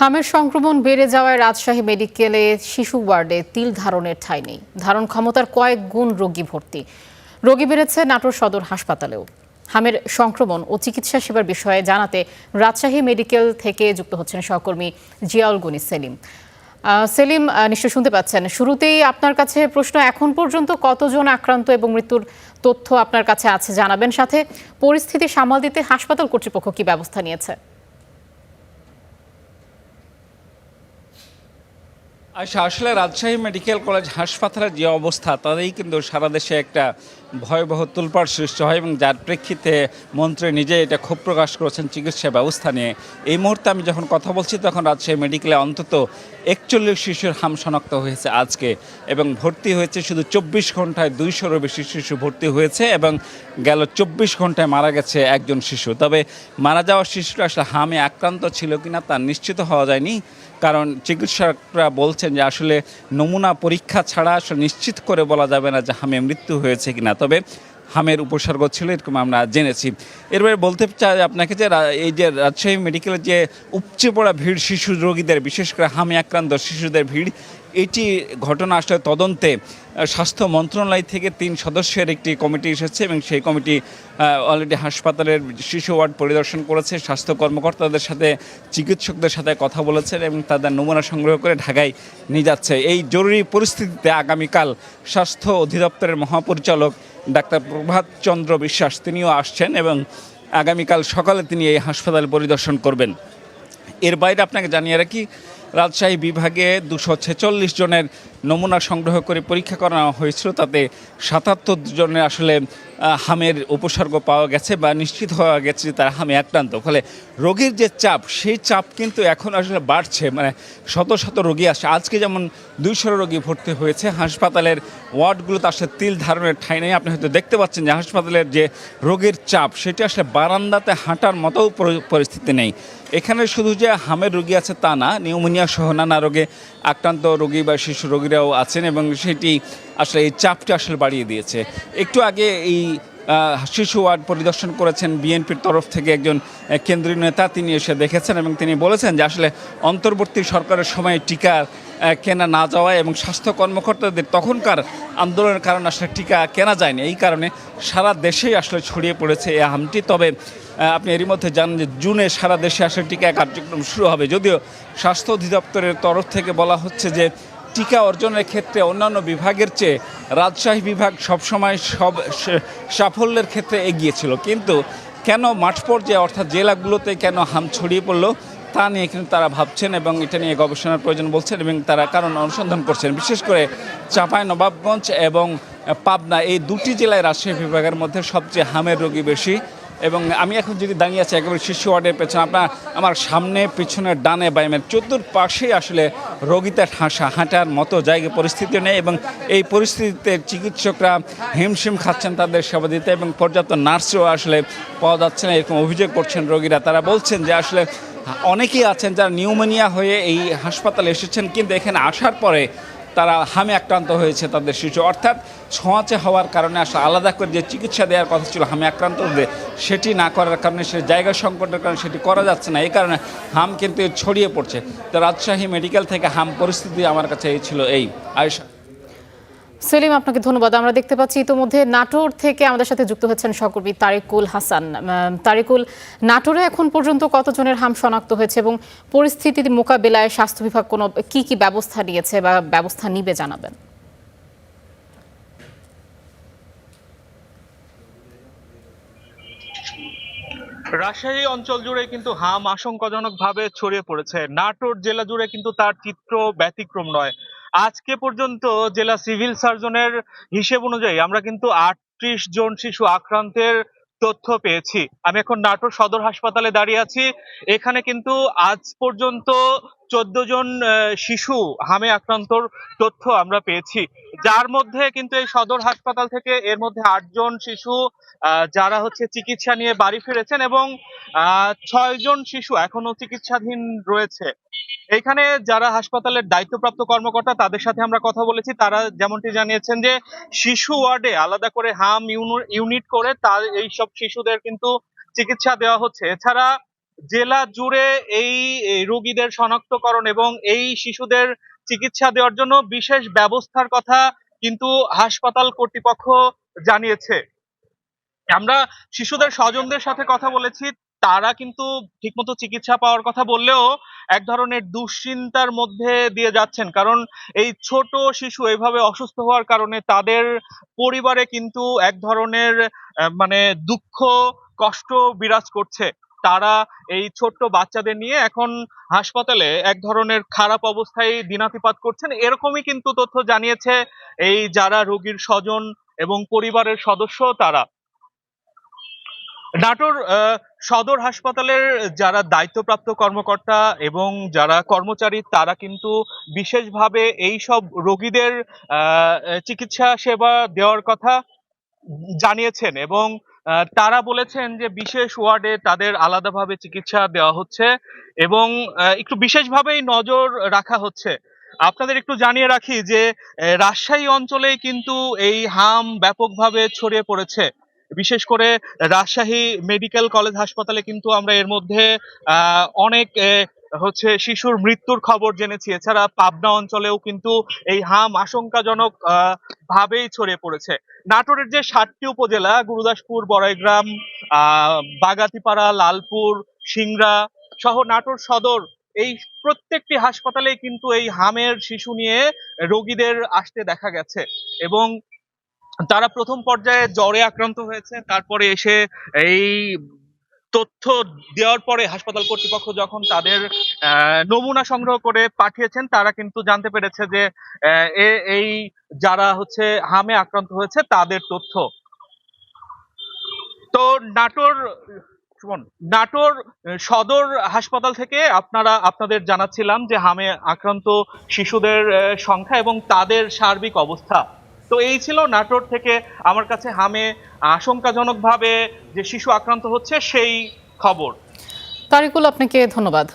হামের সংক্রমণ বেড়ে যাওয়ায় রাজশাহী মেডিকেলে শিশু ওয়ার্ডে তিল ধারণের ঠাঁই নেই। ধারণ ক্ষমতার কয়েক গুণ রোগী ভর্তি। রোগী বেড়েছে নাটোর সদর হাসপাতালেও। হামের সংক্রমণ ও চিকিৎসা সেবার বিষয়ে জানাতে রাজশাহী মেডিকেল থেকে যুক্ত হচ্ছেন সহকর্মী জিয়াউল গনি সেলিম। সেলিম, নিশ্চয় শুনতে পাচ্ছেন। শুরুতেই আপনার কাছে প্রশ্ন, এখন পর্যন্ত কতজন আক্রান্ত এবং মৃত্যুর তথ্য আপনার কাছে আছে জানাবেন, সাথে পরিস্থিতি সামাল দিতে হাসপাতাল কর্তৃপক্ষ কি ব্যবস্থা নিয়েছে? আসলে রাজশাহী মেডিকেল কলেজ হাসপাতালের যে অবস্থা তাতেই কিন্তু সারা দেশে একটা ভয়াবহ তোলপাড় সৃষ্টি হয়, এবং যার প্রেক্ষিতে মন্ত্রী নিজে এটা ক্ষোভ প্রকাশ করেছেন চিকিৎসা ব্যবস্থা নিয়ে। এই মুহূর্তে আমি যখন কথা বলছি তখন রাজশাহী মেডিকেলে অন্তত 41 শিশুর হাম শনাক্ত হয়েছে আজকে, এবং ভর্তি হয়েছে শুধু 24 ঘন্টায় 200-রও বেশি শিশু ভর্তি হয়েছে, এবং গেল 24 ঘন্টায় মারা গেছে একজন শিশু। তবে মারা যাওয়া শিশুটা আসলে হামে আক্রান্ত ছিল কিনা তা নিশ্চিত হওয়া যায়নি, কারণ চিকিৎসকরা বলছেন যে আসলে নমুনা পরীক্ষা ছাড়া আসলে নিশ্চিত করে বলা যাবে না যে হামে মৃত্যু হয়েছে কিনা। তবে হামের উপসর্গ ছিল এরকম আমরা জেনেছি। এরপরে বলতে চাই আপনাকে যে এই যে রাজশাহী মেডিকেলের যে উপচে পড়া ভিড় শিশু রোগীদের, বিশেষ করে হামে আক্রান্ত শিশুদের ভিড়, এটি ঘটনা আসলে তদন্তে স্বাস্থ্য মন্ত্রণালয় থেকে 3 সদস্যের একটি কমিটি এসেছে, এবং সেই কমিটি অলরেডি হাসপাতালের শিশু ওয়ার্ড পরিদর্শন করেছে। স্বাস্থ্য কর্মকর্তাদের সাথে, চিকিৎসকদের সাথে কথা বলেছেন এবং তাদের নমুনা সংগ্রহ করে ঢাকায় নিয়ে যাচ্ছে। এই জরুরি পরিস্থিতিতে আগামীকাল স্বাস্থ্য অধিদপ্তরের মহাপরিচালক ডাক্তার প্রভাত চন্দ্র বিশ্বাস তিনিও আসছেন, এবং আগামীকাল সকালে তিনি এই হাসপাতাল পরিদর্শন করবেন। এর বাইরে আপনাকে জানিয়ে রাখি, রাজশাহী বিভাগে 246 জনের নমুনা সংগ্রহ করে পরীক্ষা করানো হয়েছিল, তাতে 77 জনের আসলে হামের উপসর্গ পাওয়া গেছে বা নিশ্চিত হওয়া গেছে যে তারা হামে আক্রান্ত। ফলে রোগীর যে চাপ, সেই চাপ কিন্তু এখন আসলে বাড়ছে, মানে শত শত রোগী আসে। আজকে যেমন 200 রোগী ভর্তি হয়েছে হাসপাতালের ওয়ার্ডগুলোতে, আসলে তিল ধারণের ঠাঁই নেই। আপনি হয়তো দেখতে পাচ্ছেন যে হাসপাতালের যে রোগীর চাপ, সেটা আসলে বারান্দাতে হাঁটার মতো পরিস্থিতি নেই। এখানে শুধু যে হামের রোগী আছে তা না, নিউমোনিয়া সহ নানা রোগে আক্রান্ত রোগী বা শিশু রোগীরাও আছেন, এবং সেটি আসলে এই চাপটা আসলে বাড়িয়ে দিয়েছে। একটু আগে এই শিশু ওয়ার্ড পরিদর্শন করেছেন বিএনপির তরফ থেকে একজন কেন্দ্রীয় নেতা, তিনি এসে দেখেছেন এবং তিনি বলেছেন যে আসলে অন্তর্বর্তী সরকারের সময় টিকা কেনা না যাওয়ায় এবং স্বাস্থ্য কর্মকর্তাদের তখনকার আন্দোলনের কারণে আসলে টিকা কেনা যায়নি, এই কারণে সারা দেশেই আসলে ছড়িয়ে পড়েছে এই হামটি। তবে আপনি এরই মধ্যে জানেন যে জুনে সারা দেশে আসলে টিকা কার্যক্রম শুরু হবে, যদিও স্বাস্থ্য অধিদপ্তরের তরফ থেকে বলা হচ্ছে যে টিকা অর্জনের ক্ষেত্রে অন্যান্য বিভাগের চেয়ে রাজশাহী বিভাগ সবসময় সাফল্যের ক্ষেত্রে এগিয়ে ছিল, কিন্তু কেন মাঠ পর্যায়ে অর্থাৎ জেলাগুলোতে কেন হাম ছড়িয়ে পড়লো তা নিয়ে কিন্তু তারা ভাবছেন, এবং এটা নিয়ে গবেষণার প্রয়োজন বলছেন, এবং তারা কারণ অনুসন্ধান করছেন। বিশেষ করে চাঁপাইনবাবগঞ্জ এবং পাবনা, এই দুটি জেলায় রাজশাহী বিভাগের মধ্যে সবচেয়ে হামের রোগী বেশি। এবং আমি এখন যদি দাঁড়িয়ে আছি একেবারে শিশু ওয়ার্ডের পেছনে, আমার সামনে পিছনের ডানে বামের চতুর্পাশেই আসলে রোগীতে হাঁটার মতো জায়গা পরিস্থিতি নেই, এবং এই পরিস্থিতিতে চিকিৎসকরা হিমশিম খাচ্ছেন তাদের সেবা দিতে, এবং পর্যাপ্ত নার্সও আসলে পাওয়া যাচ্ছে না, এরকম অভিযোগ করছেন রোগীরা। তারা বলছেন যে আসলে অনেকেই আছেন যারা নিউমোনিয়া হয়ে এই হাসপাতালে এসেছেন, কিন্তু এখানে আসার পরে তারা হামে আক্রান্ত হয়েছে তাদের শিশু, অর্থাৎ ছোঁয়াচে হওয়ার কারণে আসলে আলাদা করে যে চিকিৎসা দেওয়ার কথা ছিল হামে আক্রান্ত হলে, সেটি না করার কারণে, সে জায়গা সংকটের কারণে সেটি করা যাচ্ছে না, এই কারণে হাম কিন্তু ছড়িয়ে পড়ছে। তো রাজশাহী মেডিকেল থেকে হাম পরিস্থিতি আমার কাছে এই ছিল। এই আয়েশা। সেলিম, আপনাকে ধন্যবাদ। আমরা দেখতে পাচ্ছি ইতোমধ্যে নাটোর থেকে আমাদের সাথে যুক্ত হচ্ছেন সহকর্মী তারিকুল হাসান। তারিকুল, নাটোরে এখন পর্যন্ত কতজনের হাম শনাক্ত হয়েছে এবং পরিস্থিতি মোকাবেলায় স্বাস্থ্য বিভাগ কোনো কি ব্যবস্থা নিয়েছে বা ব্যবস্থা নিবে জানাবেন? রাজশাহী অঞ্চল জুড়ে কিন্তু হাম আশঙ্কাজনকভাবে ছড়িয়ে পড়েছে। নাটোর জেলা জুড়ে কিন্তু তার চিত্র ব্যতিক্রম নয়। আজকে পর্যন্ত জেলা সিভিল সার্জনের হিসেব অনুযায়ী আমরা কিন্তু 38 জন শিশু আক্রান্তের তথ্য পেয়েছি। আমি এখন নাটোর সদর হাসপাতালে দাঁড়িয়ে আছি। এখানে কিন্তু আজ পর্যন্ত 14 জন শিশু হামে আক্রান্তর তথ্য আমরা পেয়েছি, যার মধ্যে কিন্তু এই সদর হাসপাতাল থেকে এর মধ্যে 8 জন শিশু যারা হচ্ছে চিকিৎসা নিয়ে বাড়ি ফিরেছেন, এবং 6 জন শিশু এখনো চিকিৎসাধীন রয়েছে। এখানে যারা হাসপাতালের দায়িত্বপ্রাপ্ত কর্মকর্তা তাদের সাথে আমরা কথা বলেছি, তারা যেমনটি জানিয়েছেন যে শিশু ওয়ার্ডে আলাদা করে হাম ইউনিট করে তার এইসব শিশুদের কিন্তু চিকিৎসা দেওয়া হচ্ছে। এছাড়া জেলা জুড়ে এই রোগীদের শনাক্তকরণ এবং এই শিশুদের চিকিৎসা দেওয়ার জন্য বিশেষ ব্যবস্থার কথা কিন্তু হাসপাতাল কর্তৃপক্ষ জানিয়েছে। আমরা শিশুদের স্বজনদের সাথে কথা বলেছি। তারা কিন্তু ঠিকমতো চিকিৎসা পাওয়ার কথা বললেও এক ধরনের দুশ্চিন্তার মধ্যে দিয়ে যাচ্ছেন। কারণ এই ছোট শিশু এভাবে অসুস্থ হওয়ার কারণে তাদের পরিবারে কিন্তু এক ধরনের মানে দুঃখ, কষ্ট বিরাজ করছে। তারা এই ছোট্ট বাচ্চাদের নিয়ে এখন হাসপাতালে এক ধরনের খারাপ অবস্থায় দিনাতিপাত করছেন। এরকমই কিন্তু তথ্য জানিয়েছে এই যারা রোগীর স্বজন এবং পরিবারের সদস্য তারা। নাটোর সদর হাসপাতালের যারা দায়িত্বপ্রাপ্ত কর্মকর্তা এবং যারা কর্মচারী তারা কিন্তু বিশেষভাবে এই সব রোগীদের চিকিৎসা সেবা দেওয়ার কথা জানিয়েছেন এবং তারা বলেছেন যে বিশেষ ওয়ার্ডে তাদের আলাদাভাবে চিকিৎসা দেওয়া হচ্ছে এবং একটু বিশেষভাবেই নজর রাখা হচ্ছে। আপনাদের একটু জানিয়ে রাখি যে রাজশাহী অঞ্চলেই কিন্তু এই হাম ব্যাপকভাবে ছড়িয়ে পড়েছে। বিশেষ করে রাজশাহী মেডিকেল কলেজ হাসপাতালে কিন্তু আমরা এর মধ্যে অনেক হচ্ছে শিশুর মৃত্যুর খবর জেনেছি। এছাড়া পাবনা অঞ্চলেও কিন্তু এই হাম আশঙ্কাজনক ভাবেই ছড়িয়ে পড়েছে। নাটোরের যে ৭টি উপজেলা গুরুদাসপুর, বড়াইগ্রাম, বাগাতিপাড়া, লালপুর, সিংড়া সহ নাটোর সদর এই প্রত্যেকটি হাসপাতালে কিন্তু এই হামের শিশু নিয়ে রোগীদের আসতে দেখা গেছে এবং তারা প্রথম পর্যায়ে জ্বরে আক্রান্ত হয়েছে। তারপরে এসে এই তথ্য দেওয়ার পরে হাসপাতাল কর্তৃপক্ষ যখন তাদের নমুনা সংগ্রহ করে পাঠিয়েছেন তারা কিন্তু জানতে পেরেছে যে এই যারা হচ্ছে হামে আক্রান্ত হয়েছে তাদের তথ্য। তো নাটোর শুনুন, নাটোর সদর হাসপাতাল থেকে আপনাদের জানাচ্ছিলাম যে হামে আক্রান্ত শিশুদের সংখ্যা এবং তাদের সার্বিক অবস্থা। তো এই ছিল নাটোর থেকে আমার কাছে হামে আশঙ্কাজনকভাবে যে শিশু আক্রান্ত হচ্ছে সেই খবর। তারিকুল, আপনাকে ধন্যবাদ।